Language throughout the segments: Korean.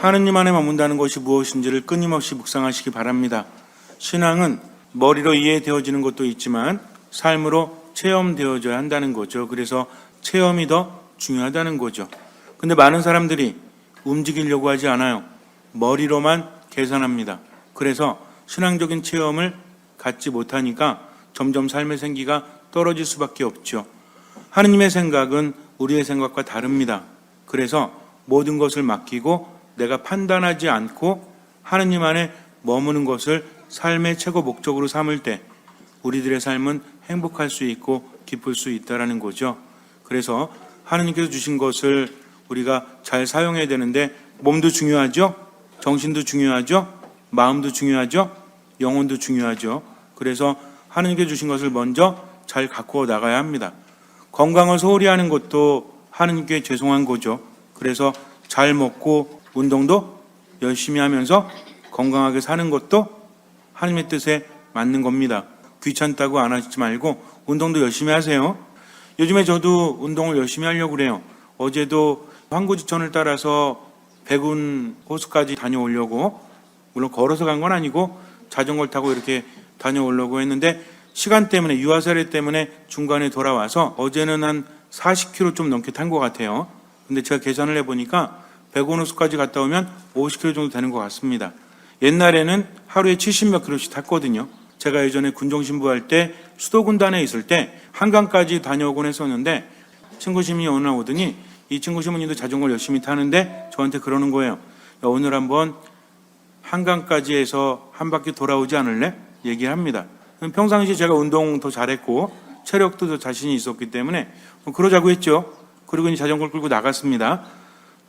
하느님 안에 머문다는 것이 무엇인지를 끊임없이 묵상하시기 바랍니다. 신앙은 머리로 이해되어지는 것도 있지만 삶으로 체험되어져야 한다는 거죠. 그래서 체험이 더 중요하다는 거죠. 근데 많은 사람들이 움직이려고 하지 않아요. 머리로만 계산합니다. 그래서 신앙적인 체험을 갖지 못하니까 점점 삶의 생기가 떨어질 수밖에 없죠. 하느님의 생각은 우리의 생각과 다릅니다. 그래서 모든 것을 맡기고 내가 판단하지 않고 하느님 안에 머무는 것을 삶의 최고 목적으로 삼을 때 우리들의 삶은 행복할 수 있고 기쁠 수 있다는 거죠. 그래서 하느님께서 주신 것을 우리가 잘 사용해야 되는데 몸도 중요하죠. 정신도 중요하죠. 마음도 중요하죠. 영혼도 중요하죠. 그래서 하느님께 주신 것을 먼저 잘 갖고 나가야 합니다. 건강을 소홀히 하는 것도 하느님께 죄송한 거죠. 그래서 잘 먹고 운동도 열심히 하면서 건강하게 사는 것도 하느님의 뜻에 맞는 겁니다. 귀찮다고 안 하시지 말고 운동도 열심히 하세요. 요즘에 저도 운동을 열심히 하려고 그래요. 어제도 황구지천을 따라서 백운 호수까지 다녀오려고, 물론 걸어서 간 건 아니고 자전거를 타고 이렇게 다녀오려고 했는데 시간 때문에, 유아세례 때문에 중간에 돌아와서 어제는 한 40km 좀 넘게 탄 것 같아요. 근데 제가 계산을 해보니까 백운호수까지 갔다 오면 50km 정도 되는 것 같습니다. 옛날에는 하루에 70몇 킬로씩 탔거든요. 제가 예전에 군종신부할 때 수도군단에 있을 때 한강까지 다녀오곤 했었는데 친구 시민이 어느 날 오더니 이 친구 시민님도 자전거를 열심히 타는데 저한테 그러는 거예요. 야, 오늘 한번 한강까지 해서 한 바퀴 돌아오지 않을래? 얘기합니다. 평상시에 제가 운동 더 잘했고 체력도 더 자신이 있었기 때문에 그러자고 했죠. 그리고 이제 자전거를 끌고 나갔습니다.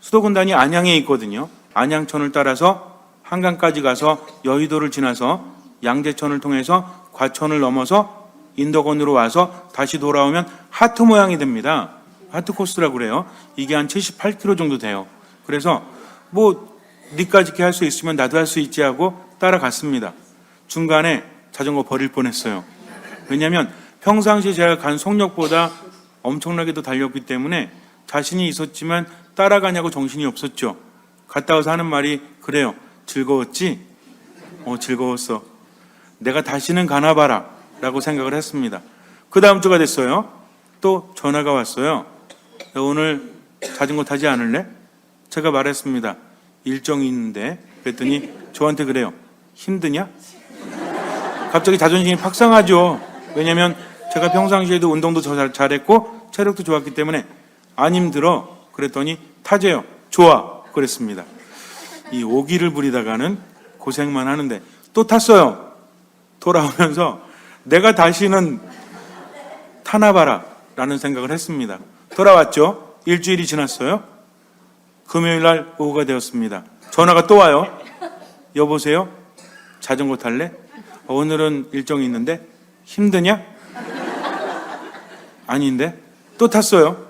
수도군단이 안양에 있거든요. 안양천을 따라서 한강까지 가서 여의도를 지나서 양재천을 통해서 과천을 넘어서 인덕원으로 와서 다시 돌아오면 하트 모양이 됩니다. 하트 코스라고 그래요. 이게 한 78km 정도 돼요. 그래서 뭐 니까지 이렇게 할 수 있으면 나도 할 수 있지 하고 따라갔습니다. 중간에 자전거 버릴 뻔했어요. 왜냐하면 평상시에 제가 간 속력보다 엄청나게 더 달렸기 때문에 자신이 있었지만 따라가냐고 정신이 없었죠. 갔다 와서 하는 말이 그래요. 즐거웠지? 즐거웠어. 내가 다시는 가나 봐라 라고 생각을 했습니다. 그 다음 주가 됐어요. 또 전화가 왔어요. 오늘 자전거 타지 않을래? 제가 말했습니다. 일정이 있는데. 그랬더니 저한테 그래요. 힘드냐? 갑자기 자존심이 팍 상하죠. 왜냐하면 제가 평상시에도 운동도 잘했고 체력도 좋았기 때문에 안 힘들어. 그랬더니 타재요. 좋아. 그랬습니다. 이 오기를 부리다가는 고생만 하는데 또 탔어요. 돌아오면서 내가 다시는 타나 봐라 라는 생각을 했습니다. 돌아왔죠. 일주일이 지났어요. 금요일 날 오후가 되었습니다. 전화가 또 와요. 여보세요? 자전거 탈래? 오늘은 일정이 있는데 힘드냐? 아닌데? 또 탔어요.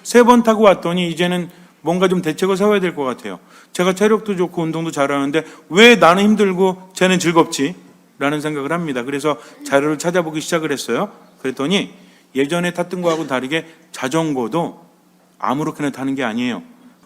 3번 타고 왔더니 이제는 뭔가 좀 대책을 세워야 될 것 같아요. 제가 체력도 좋고 운동도 잘하는데 왜 나는 힘들고 쟤는 즐겁지? 라는 생각을 합니다. 그래서 자료를 찾아보기 시작을 했어요. 그랬더니 예전에 탔던 거하고 다르게 자전거도 아무렇게나 타는 게 아니에요.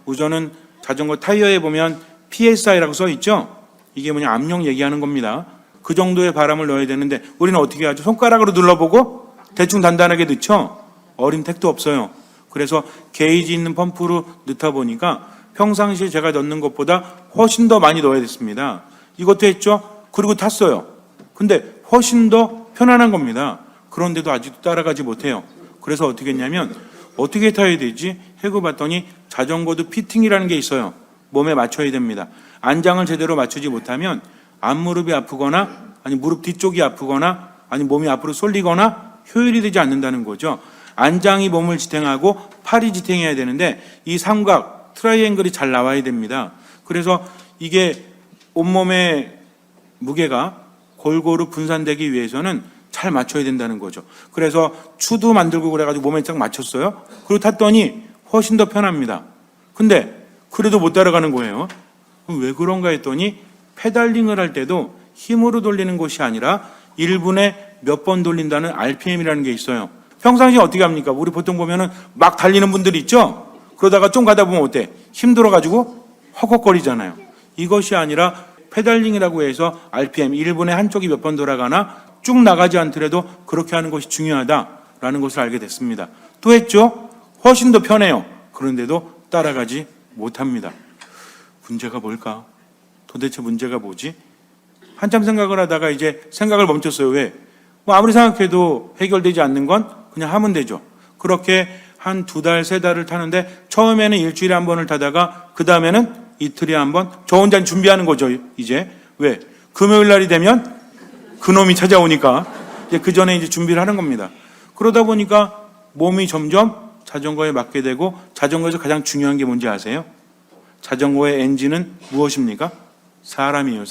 우선은 자전거 타이어에 보면 PSI라고 써 있죠? 이게 뭐냐, 압력 얘기하는 겁니다. 그 정도의 바람을 넣어야 되는데 우리는 어떻게 하죠? 손가락으로 눌러보고 대충 단단하게 넣죠? 어린 택도 없어요. 그래서 게이지 있는 펌프로 넣다 보니까 평상시에 제가 넣는 것보다 훨씬 더 많이 넣어야 됐습니다. 이것도 했죠? 그리고 탔어요. 근데 훨씬 더 편안한 겁니다. 그런데도 아직도 따라가지 못해요. 그래서 어떻게 했냐면 어떻게 타야 되지? 해고봤더니 자전거도 피팅이라는 게 있어요. 몸에 맞춰야 됩니다. 안장을 제대로 맞추지 못하면 앞무릎이 아프거나 아니 무릎 뒤쪽이 아프거나 아니 몸이 앞으로 쏠리거나 효율이 되지 않는다는 거죠. 안장이 몸을 지탱하고 팔이 지탱해야 되는데 이 삼각 트라이앵글이 잘 나와야 됩니다. 그래서 이게 온몸의 무게가 골고루 분산되기 위해서는 잘 맞춰야 된다는 거죠. 그래서 추도 만들고 그래가지고 몸에 딱 맞췄어요. 그리고 탔더니 훨씬 더 편합니다. 근데 그래도 못 따라가는 거예요. 왜 그런가 했더니 페달링을 할 때도 힘으로 돌리는 것이 아니라 1분에 몇 번 돌린다는 RPM이라는 게 있어요. 평상시에 어떻게 합니까? 우리 보통 보면은 막 달리는 분들이 있죠? 그러다가 좀 가다 보면 어때? 힘들어가지고 허걱거리잖아요. 이것이 아니라 페달링이라고 해서 RPM 1분에 한쪽이 몇 번 돌아가나 쭉 나가지 않더라도 그렇게 하는 것이 중요하다라는 것을 알게 됐습니다. 또 했죠. 훨씬 더 편해요. 그런데도 따라가지 못합니다. 문제가 뭘까? 도대체 문제가 뭐지? 한참 생각을 하다가 이제 생각을 멈췄어요. 왜? 뭐 아무리 생각해도 해결되지 않는 건 그냥 하면 되죠. 그렇게 한 2달, 3달을 타는데 처음에는 일주일에 한 번을 타다가 그 다음에는 이틀에 한 번 저 혼자 준비하는 거죠. 이제 왜? 금요일 날이 되면 그놈이 찾아오니까 이제 그 전에 이제 준비를 하는 겁니다. 그러다 보니까 몸이 점점 자전거에 맞게 되고 자전거에서 가장 중요한 게 뭔지 아세요? 자전거의 엔진은 무엇입니까? 사람이에요.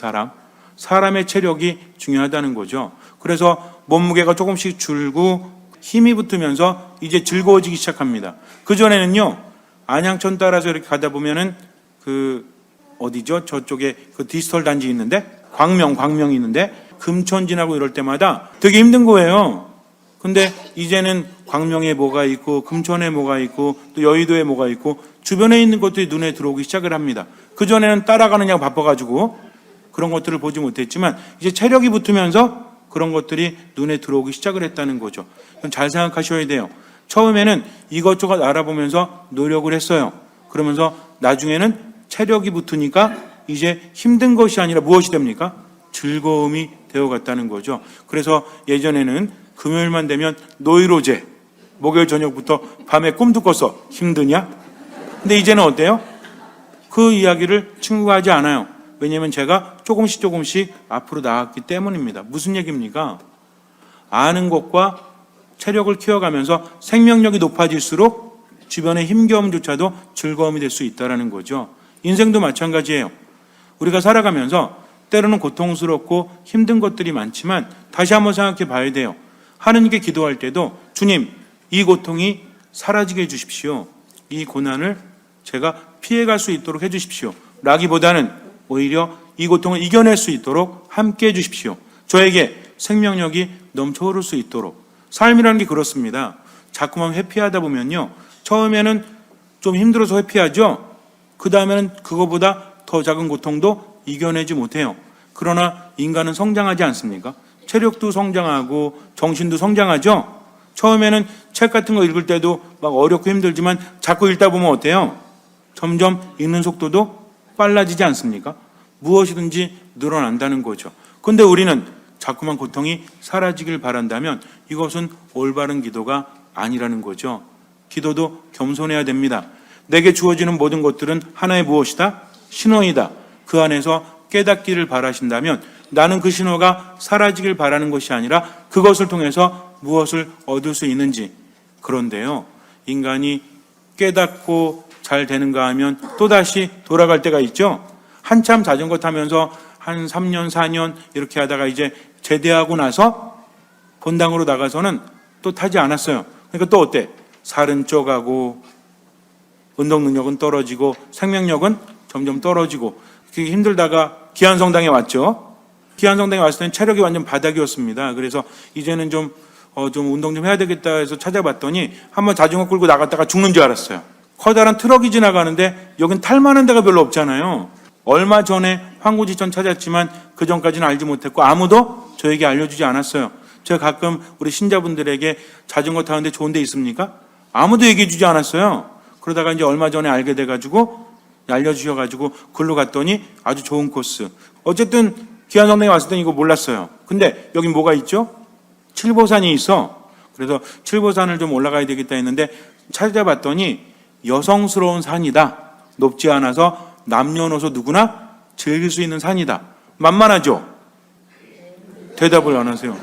사람의 체력이 중요하다는 거죠. 그래서 몸무게가 조금씩 줄고 힘이 붙으면서 이제 즐거워지기 시작합니다. 그전에는요, 안양천 따라서 이렇게 가다 보면은 어디죠? 저쪽에 그 디지털 단지 있는데, 광명이 있는데, 금천 지나고 이럴 때마다 되게 힘든 거예요. 근데 이제는 광명에 뭐가 있고, 금천에 뭐가 있고, 또 여의도에 뭐가 있고, 주변에 있는 것들이 눈에 들어오기 시작을 합니다. 그전에는 따라가느냐고 바빠가지고 그런 것들을 보지 못했지만, 이제 체력이 붙으면서 그런 것들이 눈에 들어오기 시작을 했다는 거죠. 잘 생각하셔야 돼요. 처음에는 이것저것 알아보면서 노력을 했어요. 그러면서 나중에는 체력이 붙으니까 이제 힘든 것이 아니라 무엇이 됩니까? 즐거움이 되어갔다는 거죠. 그래서 예전에는 금요일만 되면 노이로제, 목요일 저녁부터 밤에 꿈도 꿔서 힘드냐? 근데 이제는 어때요? 그 이야기를 친구가 하지 않아요. 왜냐하면 제가 조금씩 앞으로 나갔기 때문입니다. 무슨 얘기입니까? 아는 것과 체력을 키워가면서 생명력이 높아질수록 주변의 힘겨움조차도 즐거움이 될 수 있다는 거죠. 인생도 마찬가지예요. 우리가 살아가면서 때로는 고통스럽고 힘든 것들이 많지만 다시 한번 생각해 봐야 돼요. 하느님께 기도할 때도 주님, 이 고통이 사라지게 해주십시오. 이 고난을 제가 피해갈 수 있도록 해주십시오. 라기보다는 오히려 이 고통을 이겨낼 수 있도록 함께 해주십시오. 저에게 생명력이 넘쳐 흐를 수 있도록. 삶이라는 게 그렇습니다. 자꾸만 회피하다 보면요, 처음에는 좀 힘들어서 회피하죠. 그 다음에는 그거보다 더 작은 고통도 이겨내지 못해요. 그러나 인간은 성장하지 않습니까? 체력도 성장하고 정신도 성장하죠. 처음에는 책 같은 거 읽을 때도 막 어렵고 힘들지만 자꾸 읽다 보면 어때요? 점점 읽는 속도도 빨라지지 않습니까? 무엇이든지 늘어난다는 거죠. 그런데 우리는 자꾸만 고통이 사라지길 바란다면 이것은 올바른 기도가 아니라는 거죠. 기도도 겸손해야 됩니다. 내게 주어지는 모든 것들은 하나의 무엇이다? 신호이다. 그 안에서 깨닫기를 바라신다면 나는 그 신호가 사라지길 바라는 것이 아니라 그것을 통해서 무엇을 얻을 수 있는지. 그런데요, 인간이 깨닫고 잘 되는가 하면 또다시 돌아갈 때가 있죠. 한참 자전거 타면서 한 3년, 4년 이렇게 하다가 이제 제대하고 나서 본당으로 나가서는 또 타지 않았어요. 그러니까 또 어때? 살은 쪄가고 운동 능력은 떨어지고 생명력은 점점 떨어지고 힘들다가 기안성당에 왔죠. 기안성당에 왔을 때는 체력이 완전 바닥이었습니다. 그래서 이제는 좀 운동 좀 해야 되겠다 해서 찾아봤더니 한번 자전거 끌고 나갔다가 죽는 줄 알았어요. 커다란 트럭이 지나가는데 여긴 탈만한 데가 별로 없잖아요. 얼마 전에 황구지천 찾았지만 그 전까지는 알지 못했고 아무도 저에게 알려주지 않았어요. 제가 가끔 우리 신자분들에게 자전거 타는데 좋은 데 있습니까? 아무도 얘기해 주지 않았어요. 그러다가 이제 얼마 전에 알게 돼가지고 알려주셔가지고 글로 갔더니 아주 좋은 코스. 어쨌든 기안성당에 왔을 땐 이거 몰랐어요. 근데 여기 뭐가 있죠? 칠보산이 있어. 그래서 칠보산을 좀 올라가야 되겠다 했는데 찾아봤더니 여성스러운 산이다. 높지 않아서 남녀노소 누구나 즐길 수 있는 산이다. 만만하죠? 대답을 안 하세요.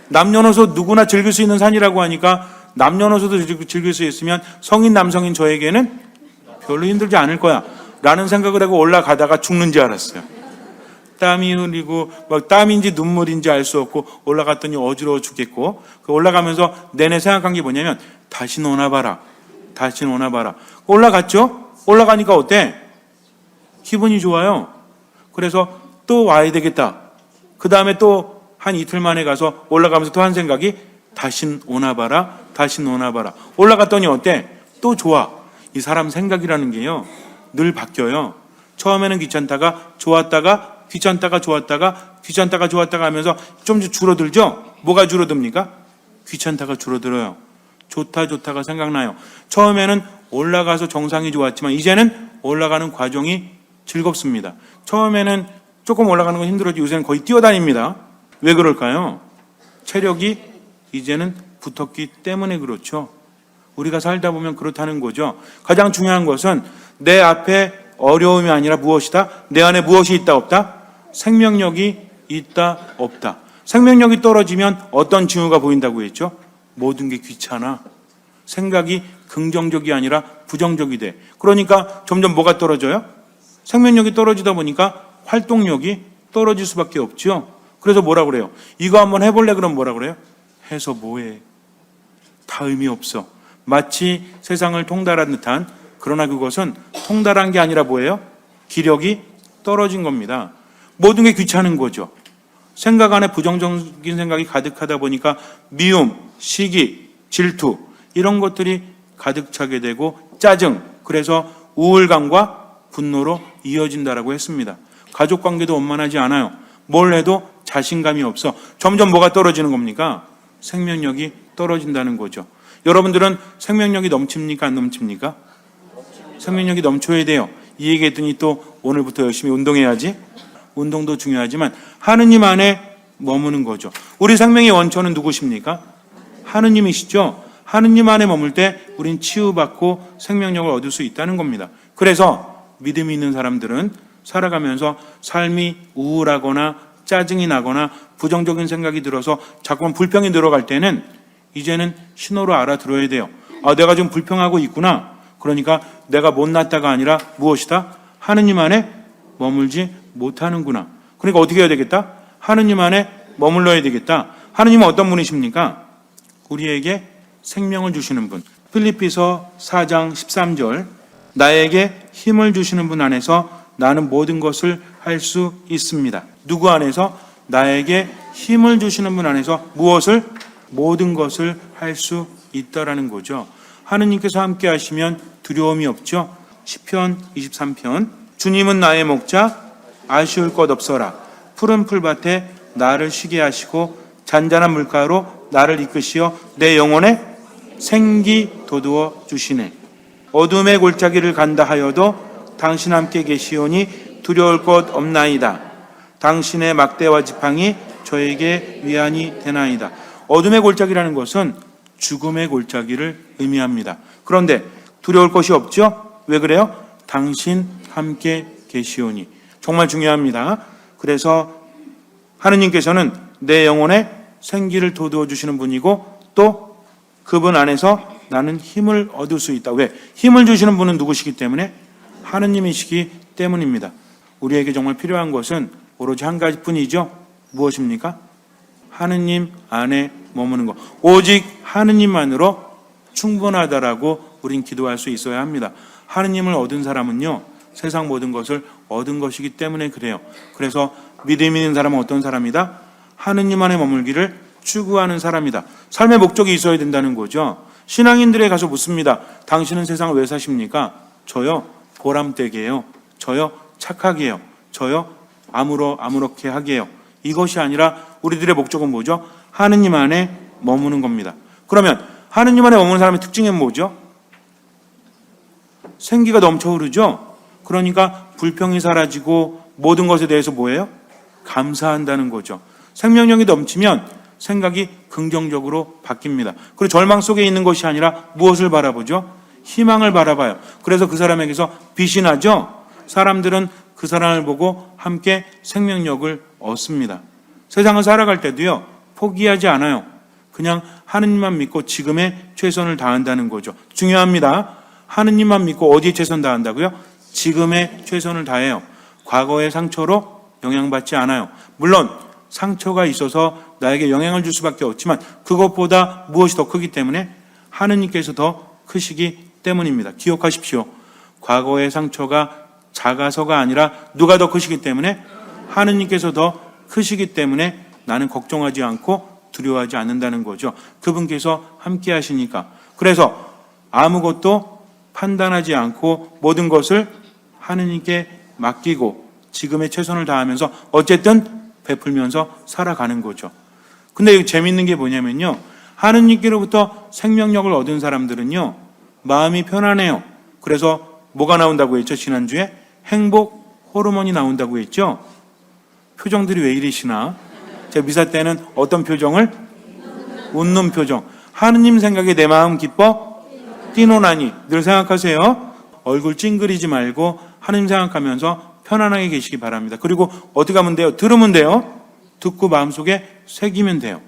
남녀노소 누구나 즐길 수 있는 산이라고 하니까 남녀노소도 즐길 수 있으면 성인 남성인 저에게는 별로 힘들지 않을 거야 라는 생각을 하고 올라가다가 죽는 줄 알았어요. 땀이 흐리고 막 땀인지 눈물인지 알 수 없고 올라갔더니 어지러워 죽겠고 올라가면서 내내 생각한 게 뭐냐면 다시 오나 봐라. 올라갔죠? 올라가니까 어때? 기분이 좋아요. 그래서 또 와야 되겠다. 그 다음에 또 한 이틀 만에 가서 올라가면서 또 한 생각이 다신 오나 봐라. 올라갔더니 어때? 또 좋아. 이 사람 생각이라는 게요, 늘 바뀌어요. 처음에는 귀찮다가 좋았다가 귀찮다가 좋았다가 귀찮다가 좋았다가 하면서 좀 줄어들죠? 뭐가 줄어듭니까? 귀찮다가 줄어들어요. 좋다가 생각나요. 처음에는 올라가서 정상이 좋았지만 이제는 올라가는 과정이 즐겁습니다. 처음에는 조금 올라가는 건 힘들었지 요새는 거의 뛰어다닙니다. 왜 그럴까요? 체력이 이제는 붙었기 때문에 그렇죠. 우리가 살다 보면 그렇다는 거죠. 가장 중요한 것은 내 앞에 어려움이 아니라 무엇이다? 내 안에 무엇이 있다 없다? 생명력이 있다 없다. 생명력이 떨어지면 어떤 징후가 보인다고 했죠? 모든 게 귀찮아. 생각이 긍정적이 아니라 부정적이 돼. 그러니까 점점 뭐가 떨어져요? 생명력이 떨어지다 보니까 활동력이 떨어질 수밖에 없죠. 그래서 뭐라 그래요? 이거 한번 해볼래? 그럼 뭐라 그래요? 해서 뭐해? 다 의미 없어. 마치 세상을 통달한 듯한, 그러나 그것은 통달한 게 아니라 뭐예요? 기력이 떨어진 겁니다. 모든 게 귀찮은 거죠. 생각 안에 부정적인 생각이 가득하다 보니까 미움, 시기, 질투 이런 것들이 가득 차게 되고 짜증, 그래서 우울감과 분노로 이어진다라고 했습니다. 가족 관계도 원만하지 않아요. 뭘 해도 자신감이 없어. 점점 뭐가 떨어지는 겁니까? 생명력이 떨어진다는 거죠. 여러분들은 생명력이 넘칩니까? 안 넘칩니까? 생명력이 넘쳐야 돼요. 이 얘기했더니 또 오늘부터 열심히 운동해야지. 운동도 중요하지만 하느님 안에 머무는 거죠. 우리 생명의 원천은 누구십니까? 하느님이시죠. 하느님 안에 머물 때 우린 치유받고 생명력을 얻을 수 있다는 겁니다. 그래서 믿음이 있는 사람들은 살아가면서 삶이 우울하거나 짜증이 나거나 부정적인 생각이 들어서 자꾸만 불평이 늘어갈 때는 이제는 신호로 알아들어야 돼요. 아, 내가 지금 불평하고 있구나. 그러니까 내가 못났다가 아니라 무엇이다? 하느님 안에 머물지 못하는구나. 그러니까 어떻게 해야 되겠다? 하느님 안에 머물러야 되겠다. 하느님은 어떤 분이십니까? 우리에게 생명을 주시는 분. 필립비서 4장 13절 나에게 힘을 주시는 분 안에서 나는 모든 것을 할 수 있습니다. 누구 안에서? 나에게 힘을 주시는 분 안에서 무엇을? 모든 것을 할 수 있다라는 거죠. 하느님께서 함께 하시면 두려움이 없죠. 시편 23편 주님은 나의 목자 아쉬울 것 없어라. 푸른 풀밭에 나를 쉬게 하시고 잔잔한 물가로 나를 이끄시어 내 영혼에 생기 돋우어 주시네. 어둠의 골짜기를 간다 하여도 당신 함께 계시오니 두려울 것 없나이다. 당신의 막대와 지팡이 저에게 위안이 되나이다. 어둠의 골짜기라는 것은 죽음의 골짜기를 의미합니다. 그런데 두려울 것이 없죠? 왜 그래요? 당신 함께 계시오니. 정말 중요합니다. 그래서 하느님께서는 내 영혼에 생기를 돋우어 주시는 분이고 또 그분 안에서 나는 힘을 얻을 수 있다. 왜? 힘을 주시는 분은 누구시기 때문에? 하느님이시기 때문입니다. 우리에게 정말 필요한 것은 오로지 한 가지뿐이죠. 무엇입니까? 하느님 안에 머무는 것. 오직 하느님만으로 충분하다라고 우린 기도할 수 있어야 합니다. 하느님을 얻은 사람은요, 세상 모든 것을 얻은 것이기 때문에 그래요. 그래서 믿음 있는 사람은 어떤 사람이다? 하느님 안에 머물기를 추구하는 사람이다. 삶의 목적이 있어야 된다는 거죠. 신앙인들에 가서 묻습니다. 당신은 세상을 왜 사십니까? 저요, 보람되게 해요. 저요, 착하게 해요. 저요, 아무렇게 하게 해요. 이것이 아니라 우리들의 목적은 뭐죠? 하느님 안에 머무는 겁니다. 그러면 하느님 안에 머무는 사람의 특징은 뭐죠? 생기가 넘쳐 흐르죠? 그러니까 불평이 사라지고 모든 것에 대해서 뭐예요? 감사한다는 거죠. 생명력이 넘치면 생각이 긍정적으로 바뀝니다. 그리고 절망 속에 있는 것이 아니라 무엇을 바라보죠? 희망을 바라봐요. 그래서 그 사람에게서 빛이 나죠? 사람들은 그 사람을 보고 함께 생명력을 얻습니다. 세상을 살아갈 때도요, 포기하지 않아요. 그냥 하느님만 믿고 지금의 최선을 다한다는 거죠. 중요합니다. 하느님만 믿고 어디에 최선 다한다고요? 지금의 최선을 다해요. 과거의 상처로 영향받지 않아요. 물론 상처가 있어서 나에게 영향을 줄 수밖에 없지만 그것보다 무엇이 더 크기 때문에? 하느님께서 더 크시기 때문입니다. 기억하십시오. 과거의 상처가 작아서가 아니라 누가 더 크시기 때문에? 하느님께서 더 크시기 때문에 나는 걱정하지 않고 두려워하지 않는다는 거죠. 그분께서 함께 하시니까. 그래서 아무것도 판단하지 않고 모든 것을 하느님께 맡기고 지금의 최선을 다하면서 어쨌든 베풀면서 살아가는 거죠. 근데 여기 재밌는 게 뭐냐면요. 하느님께로부터 생명력을 얻은 사람들은요. 마음이 편안해요. 그래서 뭐가 나온다고 했죠? 지난주에 행복 호르몬이 나온다고 했죠. 표정들이 왜 이러시나? 제가 미사 때는 어떤 표정을? 웃는 표정. 하느님 생각에 내 마음 기뻐 뛰노나니. 늘 생각하세요. 얼굴 찡그리지 말고 하느님 생각하면서 편안하게 계시기 바랍니다. 그리고 어떻게 하면 돼요? 들으면 돼요. 듣고 마음속에 새기면 돼요.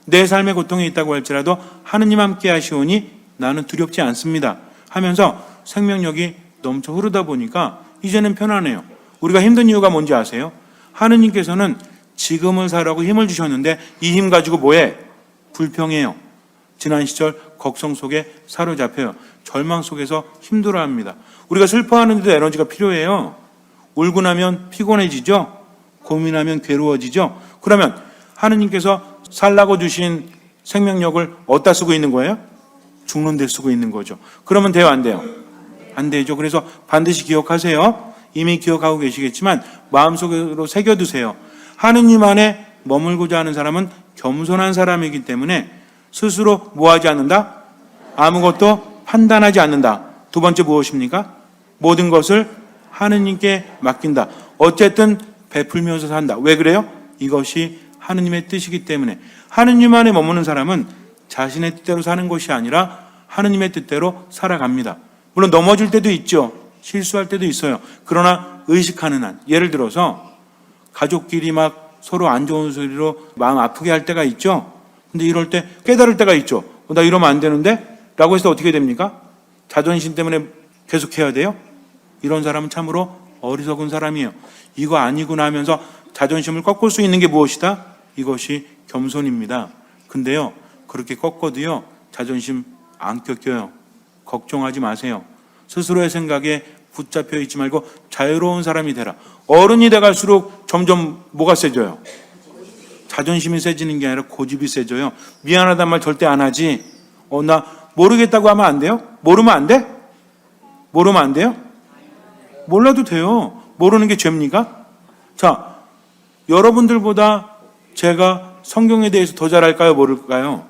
내 삶의 고통이 있다고 할지라도 하느님 함께 하시오니 나는 두렵지 않습니다 하면서 생명력이 넘쳐 흐르다 보니까 이제는 편안해요. 우리가 힘든 이유가 뭔지 아세요? 하느님께서는 지금을 살라고 힘을 주셨는데 이 힘 가지고 뭐해? 불평해요. 지난 시절 걱정 속에 사로잡혀요. 절망 속에서 힘들어합니다. 우리가 슬퍼하는데도 에너지가 필요해요. 울고 나면 피곤해지죠? 고민하면 괴로워지죠? 그러면 하느님께서 살라고 주신 생명력을 어디다 쓰고 있는 거예요? 죽는 데 쓰고 있는 거죠. 그러면 돼요, 안 돼요? 안 되죠. 그래서 반드시 기억하세요. 이미 기억하고 계시겠지만 마음속으로 새겨두세요. 하느님 안에 머물고자 하는 사람은 겸손한 사람이기 때문에 스스로 뭐하지 않는다? 아무것도 판단하지 않는다. 두 번째 무엇입니까? 모든 것을 하느님께 맡긴다. 어쨌든 베풀면서 산다. 왜 그래요? 이것이 하느님의 뜻이기 때문에. 하느님 안에 머무는 사람은 자신의 뜻대로 사는 것이 아니라 하느님의 뜻대로 살아갑니다. 물론 넘어질 때도 있죠. 실수할 때도 있어요. 그러나 의식하는 한, 예를 들어서 가족끼리 막 서로 안 좋은 소리로 마음 아프게 할 때가 있죠. 근데 이럴 때 깨달을 때가 있죠. 나 이러면 안 되는데? 라고 해서 어떻게 됩니까? 자존심 때문에 계속해야 돼요? 이런 사람은 참으로 어리석은 사람이에요. 이거 아니구나 하면서 자존심을 꺾을 수 있는 게 무엇이다? 이것이 겸손입니다. 근데요, 그렇게 꺾어도요, 자존심 안 꺾여요. 걱정하지 마세요. 스스로의 생각에 붙잡혀 있지 말고 자유로운 사람이 되라. 어른이 돼갈수록 점점 뭐가 세져요? 자존심이 세지는 게 아니라 고집이 세져요. 미안하단 말 절대 안 하지. 나 모르겠다고 하면 안 돼요? 모르면 안 돼? 모르면 안 돼요? 몰라도 돼요. 모르는 게 죄입니까? 자, 여러분들보다 제가 성경에 대해서 더 잘 알까요? 모를까요?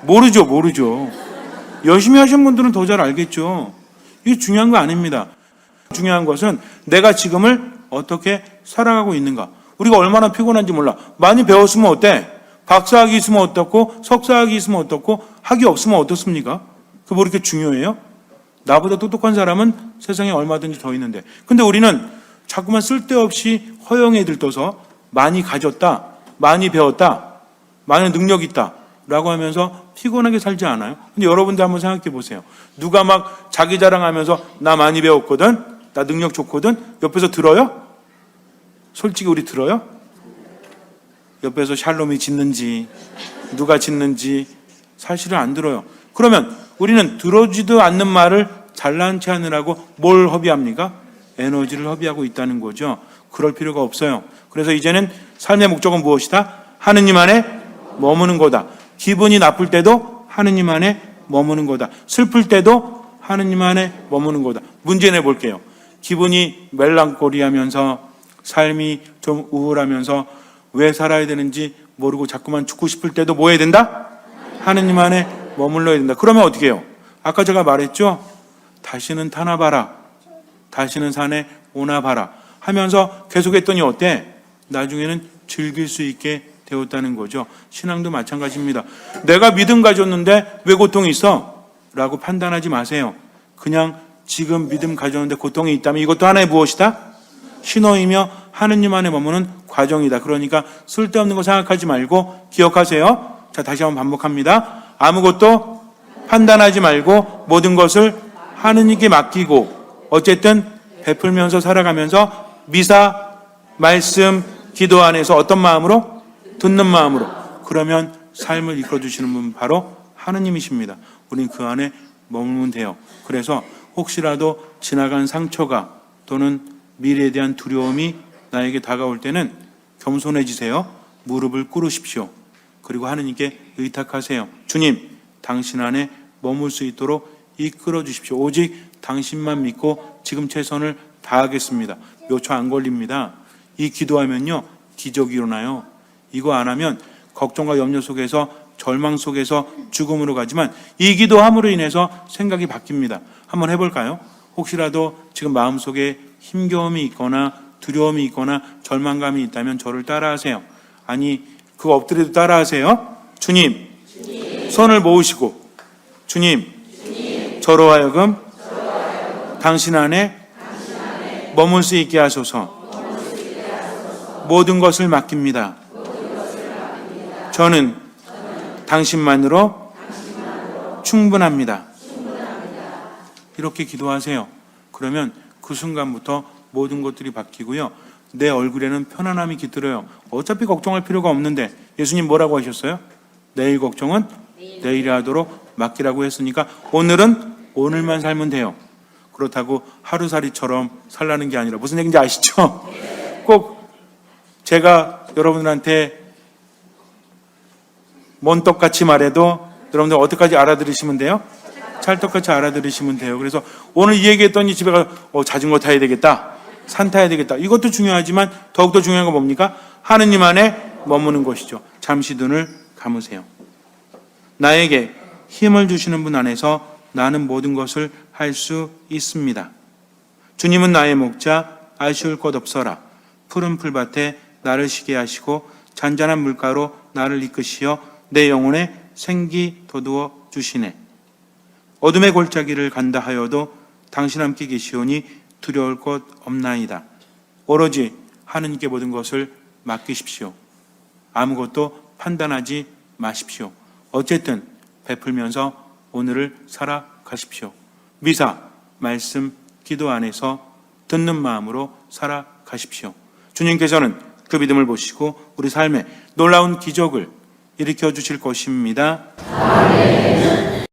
모르죠. 열심히 하신 분들은 더 잘 알겠죠. 이게 중요한 거 아닙니다. 중요한 것은 내가 지금을 어떻게 살아가고 있는가. 우리가 얼마나 피곤한지 몰라. 많이 배웠으면 어때? 박사학위 있으면 어떻고, 석사학위 있으면 어떻고, 학위 없으면 어떻습니까? 그게 뭐 이렇게 중요해요? 나보다 똑똑한 사람은 세상에 얼마든지 더 있는데. 근데 우리는 자꾸만 쓸데없이 허영에 들떠서 많이 가졌다, 많이 배웠다, 많은 능력이 있다 라고 하면서 피곤하게 살지 않아요? 근데 여러분들 한번 생각해 보세요. 누가 막 자기 자랑하면서 나 많이 배웠거든, 나 능력 좋거든, 옆에서 들어요? 솔직히 우리 들어요? 옆에서 샬롬이 짓는지 누가 짓는지 사실은 안 들어요. 그러면 우리는 들어지도 않는 말을 잘난 체 하느라고 뭘 허비합니까? 에너지를 허비하고 있다는 거죠. 그럴 필요가 없어요. 그래서 이제는 삶의 목적은 무엇이다? 하느님 안에 머무는 거다. 기분이 나쁠 때도 하느님 안에 머무는 거다. 슬플 때도 하느님 안에 머무는 거다. 문제 내볼게요. 기분이 멜랑콜리하면서 삶이 좀 우울하면서 왜 살아야 되는지 모르고 자꾸만 죽고 싶을 때도 뭐 해야 된다? 하느님 안에 머물러야 된다. 그러면 어떻게 해요? 아까 제가 말했죠? 다시는 타나봐라, 다시는 산에 오나봐라 하면서 계속했더니 어때? 나중에는 즐길 수 있게 되었다는 거죠. 신앙도 마찬가지입니다. 내가 믿음 가졌는데 왜 고통이 있어? 라고 판단하지 마세요. 그냥 지금 믿음 가졌는데 고통이 있다면 이것도 하나의 무엇이다? 신호이며 하느님 안에 머무는 과정이다. 그러니까 쓸데없는 거 생각하지 말고 기억하세요. 자, 다시 한번 반복합니다. 아무것도 판단하지 말고 모든 것을 하느님께 맡기고 어쨌든 베풀면서 살아가면서 미사, 말씀, 기도 안에서 어떤 마음으로? 듣는 마음으로. 그러면 삶을 이끌어주시는 분 바로 하느님이십니다. 우린 그 안에 머물면 돼요. 그래서 혹시라도 지나간 상처가 또는 미래에 대한 두려움이 나에게 다가올 때는 겸손해지세요. 무릎을 꿇으십시오. 그리고 하느님께 의탁하세요. 주님, 당신 안에 머물 수 있도록 이끌어 주십시오. 오직 당신만 믿고 지금 최선을 다 하겠습니다. 몇 초 안 걸립니다. 이 기도하면요, 기적이 일어나요. 이거 안 하면 걱정과 염려 속에서 절망 속에서 죽음으로 가지만 이 기도함으로 인해서 생각이 바뀝니다. 한번 해볼까요? 혹시라도 지금 마음속에 힘겨움이 있거나 두려움이 있거나 절망감이 있다면 저를 따라하세요. 아니, 그거 엎드려도 따라하세요. 주님, 손을 모으시고 주님, 저로 하여금 당신 안에 머물 수 있게 하소서. 모든 것을 맡깁니다. 저는 당신만으로 충분합니다. 이렇게 기도하세요. 그러면 그 순간부터 모든 것들이 바뀌고요. 내 얼굴에는 편안함이 깃들어요. 어차피 걱정할 필요가 없는데 예수님 뭐라고 하셨어요? 내일 걱정은 내일이 하도록 맡기라고 했으니까 오늘은 오늘만 살면 돼요. 그렇다고 하루살이처럼 살라는 게 아니라 무슨 얘기인지 아시죠? 꼭 제가 여러분들한테 먼떡같이 말해도 여러분들 어디까지 알아들으시면 돼요? 찰떡같이 알아들으시면 돼요. 그래서 오늘 이 얘기했더니 집에 가서 자전거 타야 되겠다, 산 타야 되겠다. 이것도 중요하지만 더욱더 중요한 건 뭡니까? 하느님 안에 머무는 것이죠. 잠시 눈을 감으세요. 나에게 힘을 주시는 분 안에서 나는 모든 것을 할 수 있습니다. 주님은 나의 목자, 아쉬울 것 없어라. 푸른 풀밭에 나를 쉬게 하시고 잔잔한 물가로 나를 이끄시어 내 영혼에 생기 돋우어 주시네. 어둠의 골짜기를 간다 하여도 당신 함께 계시오니 두려울 것 없나이다. 오로지 하느님께 모든 것을 맡기십시오. 아무것도 판단하지 마십시오. 어쨌든 베풀면서 오늘을 살아가십시오. 미사, 말씀, 기도 안에서 듣는 마음으로 살아가십시오. 주님께서는 그 믿음을 보시고 우리 삶에 놀라운 기적을 일으켜 주실 것입니다. 아멘.